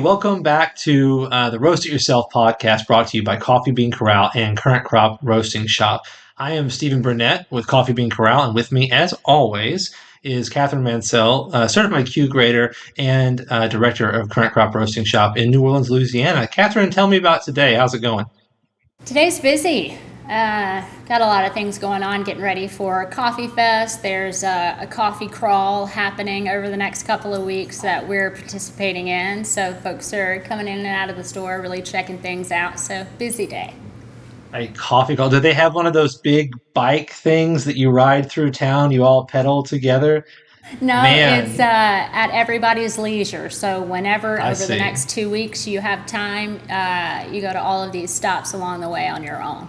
Welcome back to the Roast It Yourself podcast brought to you by Coffee Bean Corral and Current Crop Roasting Shop. I am Stephen Burnett with Coffee Bean Corral, and with me, as always, is Catherine Mansell, certified Q grader and director of Current Crop Roasting Shop in New Orleans, Louisiana. Catherine, tell me about today. How's it going? Today's busy. Got a lot of things going on, getting ready for Coffee Fest. There's a coffee crawl happening over the next couple of weeks that we're participating in. So folks are coming in and out of the store, really checking things out. So busy day. A coffee call. Do they have one of those big bike things that you ride through town? You all pedal together? No, it's Man, at everybody's leisure. So whenever I over the see. next 2 weeks you have time, you go to all of these stops along the way on your own.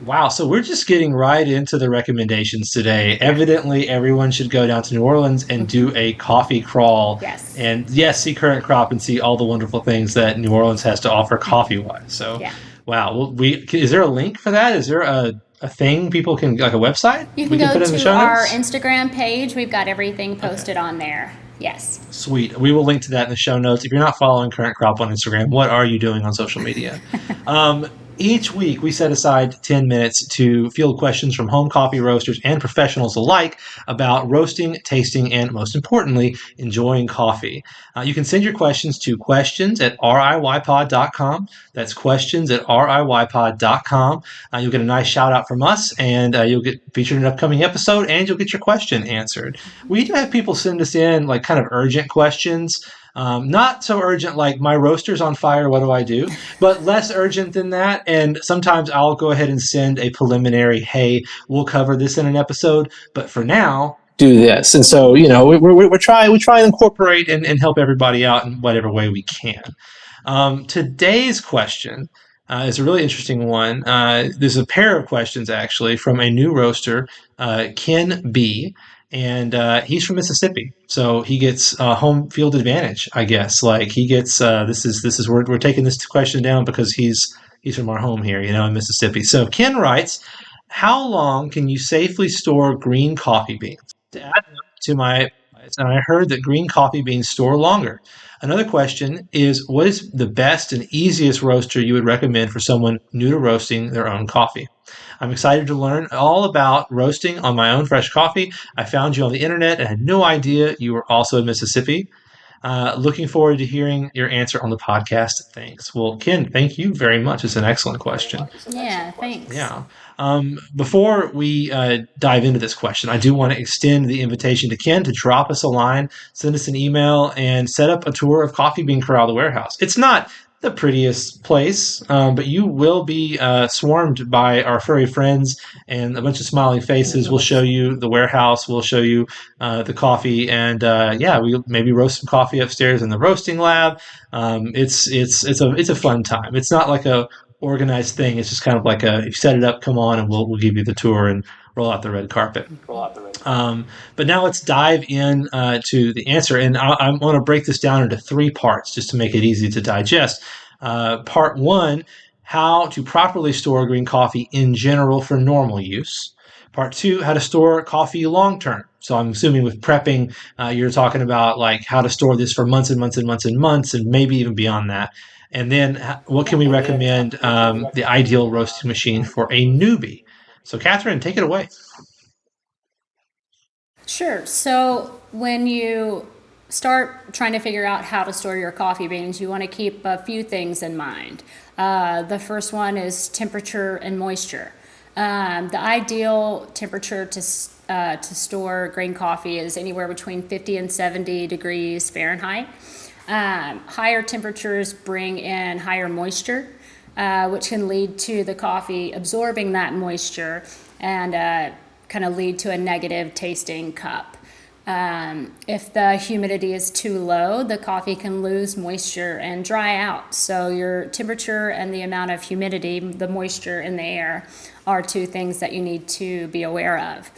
Wow, so we're just getting right into the recommendations today. Yeah. Evidently, everyone should go down to New Orleans and do a coffee crawl. Yes. And yes, see Current Crop and see all the wonderful things that New Orleans has to offer coffee wise. So, Yeah. wow. Well, is there a link for that? Is there a thing people can, like a website You can we can go put in the to show our notes? Instagram page. We've got everything Okay. posted on there. Yes. Sweet. We will link to that in the show notes. If you're not following Current Crop on Instagram, what are you doing on social media? Um, each week, we set aside 10 minutes to field questions from home coffee roasters and professionals alike about roasting, tasting, and most importantly, enjoying coffee. You can send your questions to questions at riypod.com. That's questions at riypod.com. You'll get a nice shout out from us, and you'll get featured in an upcoming episode, and you'll get your question answered. We do have people send us in like kind of urgent questions. Not so urgent like my roaster's on fire, what do I do? But less urgent than that. And sometimes I'll go ahead and send a preliminary, hey, we'll cover this in an episode. But for now, do this. And so, we try and incorporate and help everybody out in whatever way we can. Today's question is a really interesting one. There's a pair of questions actually from a new roaster, Ken B. And he's from Mississippi, so he gets home field advantage, I guess. Like he gets this is we're taking this question down because he's from our home here, in Mississippi. So Ken writes, "How long can you safely store green coffee beans? To add them to my and I heard that green coffee beans store longer. Another question is, what is the best and easiest roaster you would recommend for someone new to roasting their own coffee? I'm excited to learn all about roasting on my own fresh coffee. I found you on the internet and had no idea you were also in Mississippi. Looking forward to hearing your answer on the podcast. Thanks." Well, Ken, thank you very much. It's an excellent question. Yeah, thanks. Yeah. Before we dive into this question, I do want to extend the invitation to Ken to drop us a line, send us an email, and set up a tour of Coffee Bean Corral, the warehouse. It's not the prettiest place, but you will be swarmed by our furry friends and a bunch of smiling faces. We'll show you the warehouse. We'll show you the coffee, and yeah, we maybe roast some coffee upstairs in the roasting lab. It's a fun time. It's not like a organized thing. It's just kind of like a, you set it up, come on, and we'll give you the tour and roll out the red carpet. But now let's dive in to the answer. And I want to break this down into three parts just to make it easy to digest. Part one, how to properly store green coffee in general for normal use. Part two, how to store coffee long term. So I'm assuming with prepping, you're talking about like how to store this for months and months and months and months, and maybe even beyond that. And then what can we recommend the ideal roasting machine for a newbie? So Catherine, take it away. Sure. So when you start trying to figure out how to store your coffee beans, you want to keep a few things in mind. The first one is temperature and moisture. The ideal temperature to store green coffee is anywhere between 50 and 70 degrees Fahrenheit. Higher temperatures bring in higher moisture, which can lead to the coffee absorbing that moisture and kind of lead to a negative tasting cup. If the humidity is too low, the coffee can lose moisture and dry out. So your temperature and the amount of humidity, the moisture in the air, are two things that you need to be aware of.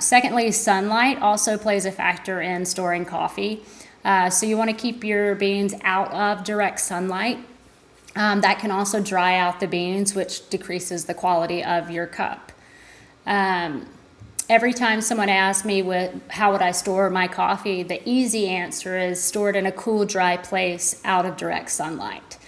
Secondly, sunlight also plays a factor in storing coffee. So you want to keep your beans out of direct sunlight. That can also dry out the beans, which decreases the quality of your cup. Every time someone asks me how would I store my coffee, the easy answer is stored in a cool, dry place out of direct sunlight.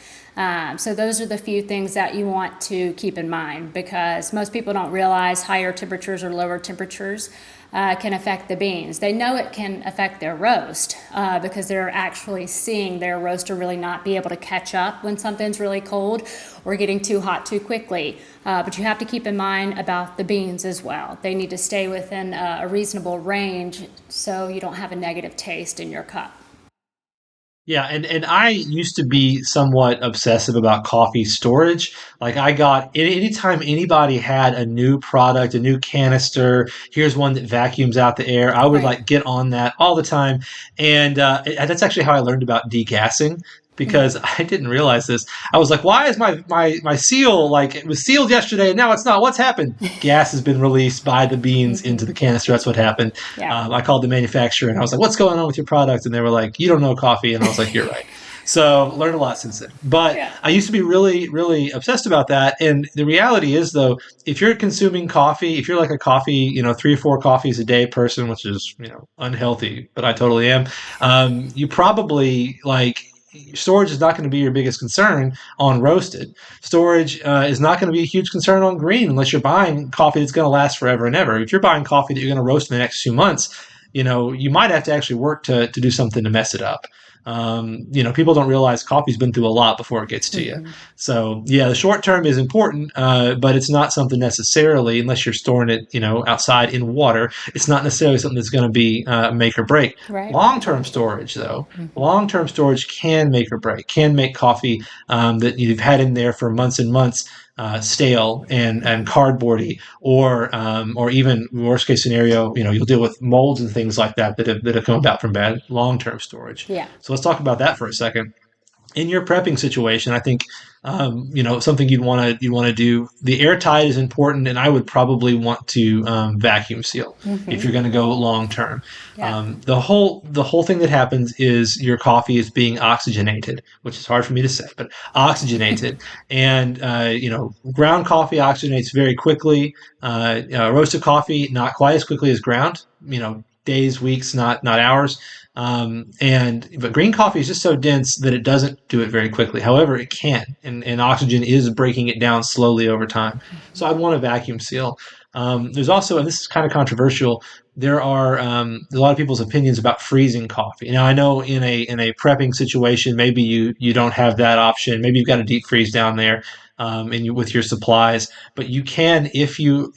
So those are the few things that you want to keep in mind, because most people don't realize higher temperatures or lower temperatures can affect the beans. They know it can affect their roast because they're actually seeing their roaster really not be able to catch up when something's really cold or getting too hot too quickly. But you have to keep in mind about the beans as well. They need to stay within a reasonable range so you don't have a negative taste in your cup. Yeah, and I used to be somewhat obsessive about coffee storage. Like I got anytime anybody had a new product, a new canister, here's one that vacuums out the air, I would Right. like get on that all the time. And that's actually how I learned about degassing Mm. because I didn't realize this. I was like, why is my seal like it was sealed yesterday and now it's not? What's happened? Gas has been released by the beans into the canister. That's what happened. Yeah. I called the manufacturer and I was like, "What's going on with your product?" And they were like, "You don't know coffee." And I was like, "You're right." So learned a lot since then. But Yeah. I used to be really, really obsessed about that. And the reality is, though, if you're consuming coffee, if you're like a coffee, 3 or 4 coffees a day person, which is unhealthy, but I totally am. You probably like. Storage is not going to be your biggest concern on roasted. Storage is not going to be a huge concern on green unless you're buying coffee that's going to last forever and ever. If you're buying coffee that you're going to roast in the next 2 months, you might have to actually work to do something to mess it up. People don't realize coffee's been through a lot before it gets to you. So yeah, the short term is important, but it's not something necessarily unless you're storing it, outside in water. It's not necessarily something that's going to be make or break. Right. Long term storage, though, long term storage can make or break. Can make coffee that you've had in there for months and months stale and cardboardy, or even worst case scenario, you'll deal with molds and things like that have come about from bad long term storage. Yeah. So let's talk about that for a second. In your prepping situation, I think something you'd want to do. The airtight is important, and I would probably want to vacuum seal if you're going to go long term. Yeah. The whole thing that happens is your coffee is being oxygenated, which is hard for me to say, but oxygenated, and ground coffee oxygenates very quickly. Roasted coffee not quite as quickly as ground. Days, weeks, not hours. But green coffee is just so dense that it doesn't do it very quickly. However, it can, and oxygen is breaking it down slowly over time. So I'd want a vacuum seal. There's also, and this is kind of controversial, there are a lot of people's opinions about freezing coffee. Now, I know in a prepping situation, maybe you don't have that option. Maybe you've got a deep freeze down there. With your supplies, but you can if you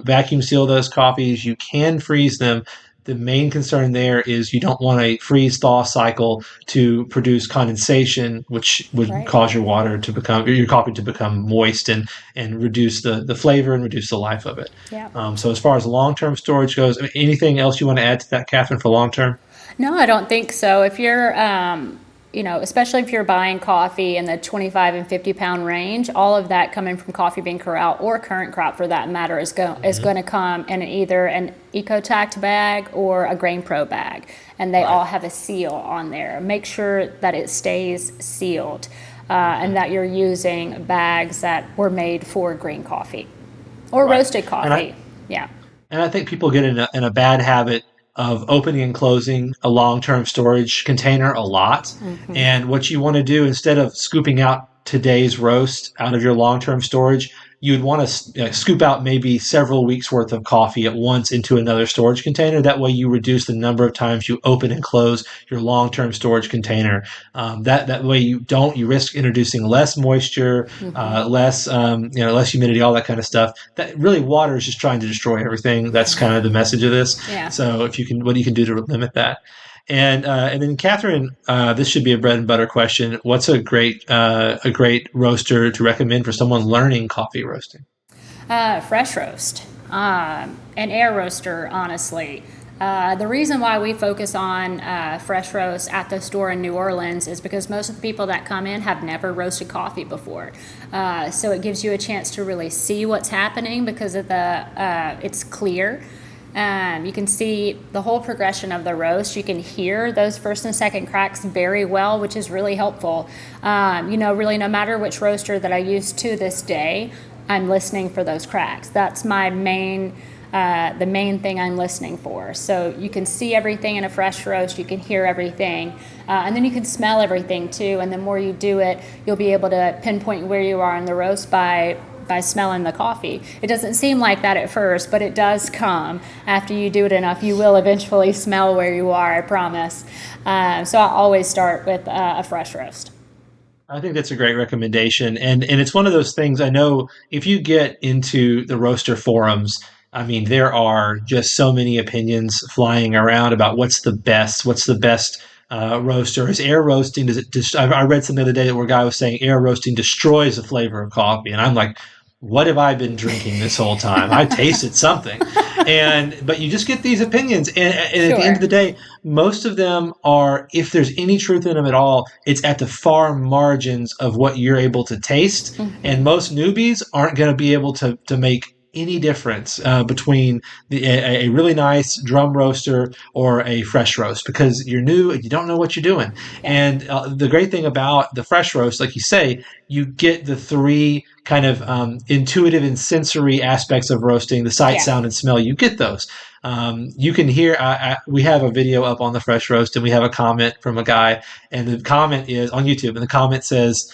vacuum seal those coffees, you can freeze them. The main concern there is you don't want a freeze thaw cycle to produce condensation, which would Right. cause your coffee to become moist and reduce the flavor and reduce the life of it. Yeah. So as far as long term storage goes, anything else you want to add to that, Catherine, for long term? No, I don't think so. If you're, especially if you're buying coffee in the 25 and 50 pound range, all of that coming from Coffee Bean Corral or Current Crop for that matter is going to come in either an EcoTact bag or a Grain Pro bag, and they all have a seal on there. Make sure that it stays sealed, and that you're using bags that were made for green coffee or Right. roasted And I coffee. Yeah. And I think people get in a bad habit of opening and closing a long-term storage container a lot. And what you want to do instead of scooping out today's roast out of your long-term storage, you'd want to scoop out maybe several weeks worth of coffee at once into another storage container. That way you reduce the number of times you open and close your long-term storage container. That way you risk introducing less moisture, less humidity, all that kind of stuff. That really water is just trying to destroy everything. That's kind of the message of this. Yeah. So what you can do to limit that. And then Catherine, this should be a bread and butter question. What's a great roaster to recommend for someone learning coffee roasting? Fresh roast, an air roaster, honestly. The reason why we focus on fresh roast at the store in New Orleans is because most of the people that come in have never roasted coffee before. So it gives you a chance to really see what's happening because of it's clear. You can see the whole progression of the roast. You can hear those first and second cracks very well, which is really helpful. Really, no matter which roaster that I use to this day, I'm listening for those cracks. That's my main the main thing I'm listening for. So you can see everything in a fresh roast, you can hear everything, and then you can smell everything too. And the more you do it, you'll be able to pinpoint where you are in the roast by smelling the coffee. It doesn't seem like that at first, but it does come after you do it enough. You will eventually smell where you are, I promise. So I always start with a fresh roast. I think that's a great recommendation. And it's one of those things. I know if you get into the roaster forums, I mean, there are just so many opinions flying around about what's the best roaster. Is air roasting, does it just, I read something the other day where a guy was saying air roasting destroys the flavor of coffee. And I'm like, what have I been drinking this whole time? I tasted something. But you just get these opinions. And at the end of the day, most of them are, if there's any truth in them at all, it's at the far margins of what you're able to taste. And most newbies aren't going to be able to make any difference between a really nice drum roaster or a fresh roast, because you're new and you don't know what you're doing. Yeah. And the great thing about the fresh roast, like you say, you get the three kind of intuitive and sensory aspects of roasting: the sight, sound, and smell. You get those. You can hear, we have a video up on the fresh roast, and we have a comment from a guy, and the comment is on YouTube, and the comment says,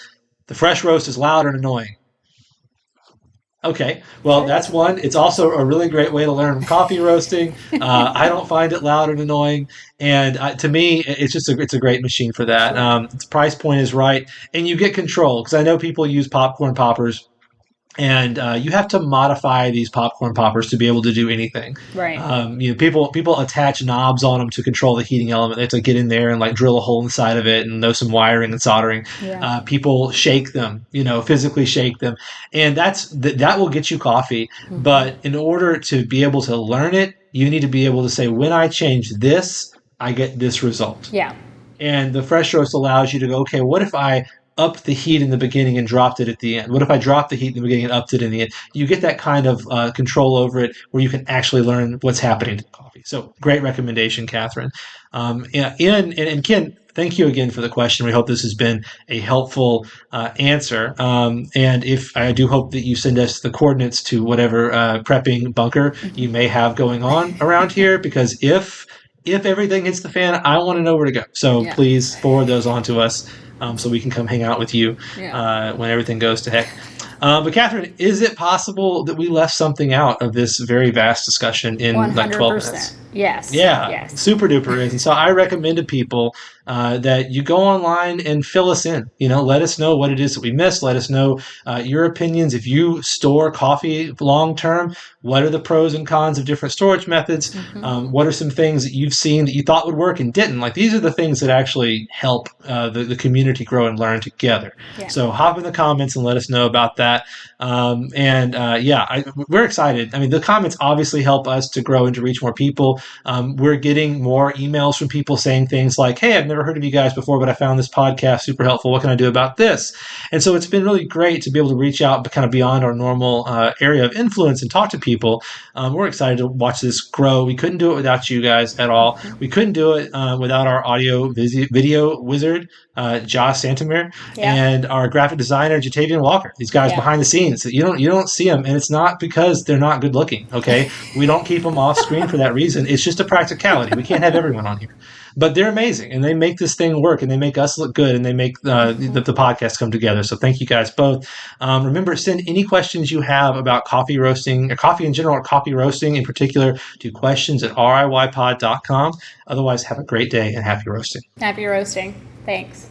"The fresh roast is loud and annoying." Okay, well, that's one. It's also a really great way to learn coffee roasting. I don't find it loud and annoying, and to me, it's a great machine for that. Its price point is right, and you get control, because I know people use popcorn poppers, and you have to modify these popcorn poppers to be able to do anything. Right. People attach knobs on them to control the heating element. They have to get in there and like drill a hole inside of it and know some wiring and soldering. Yeah. People shake them, physically shake them, and that will get you coffee. But in order to be able to learn it, you need to be able to say, when I change this, I get this result. Yeah. And the fresh roast allows you to go, okay, what if I upped the heat in the beginning and dropped it at the end? What if I dropped the heat in the beginning and upped it in the end? You get that kind of control over it where you can actually learn what's happening to the coffee. So great recommendation, Catherine. And Ken, thank you again for the question. We hope this has been a helpful answer. And if I do hope that you send us the coordinates to whatever prepping bunker you may have going on around here, because if everything hits the fan, I want to know where to go. So please forward those on to us, so we can come hang out with you when everything goes to heck. But Catherine, is it possible that we left something out of this very vast discussion in 100%. like 12 minutes? Yes. Yeah, Yes. super duper is. And so I recommend to people that you go online and fill us in. Let us know what it is that we missed. Let us know your opinions. If you store coffee long term, what are the pros and cons of different storage methods? What are some things that you've seen that you thought would work and didn't? Like, these are the things that actually help the community grow and learn together. Yeah. So hop in the comments and let us know about that. We're excited. I mean, the comments obviously help us to grow and to reach more people. We're getting more emails from people saying things like, "Hey, I've never heard of you guys before, but I found this podcast super helpful. What can I do about this?" And so it's been really great to be able to reach out, but kind of beyond our normal area of influence and talk to people. We're excited to watch this grow. We couldn't do it without you guys at all. We couldn't do it without our video wizard, Josh Santamir, and our graphic designer, Jatavian Walker. These guys behind the scenes, you don't see them, and it's not because they're not good looking. Okay, we don't keep them off screen for that reason. It's just a practicality. We can't have everyone on here, but they're amazing, and they make this thing work, and they make us look good, and they make the podcast come together. So thank you guys both. Remember, send any questions you have about coffee roasting, or coffee in general, or coffee roasting in particular, to questions@riypod.com. Otherwise, have a great day and happy roasting. Happy roasting. Thanks.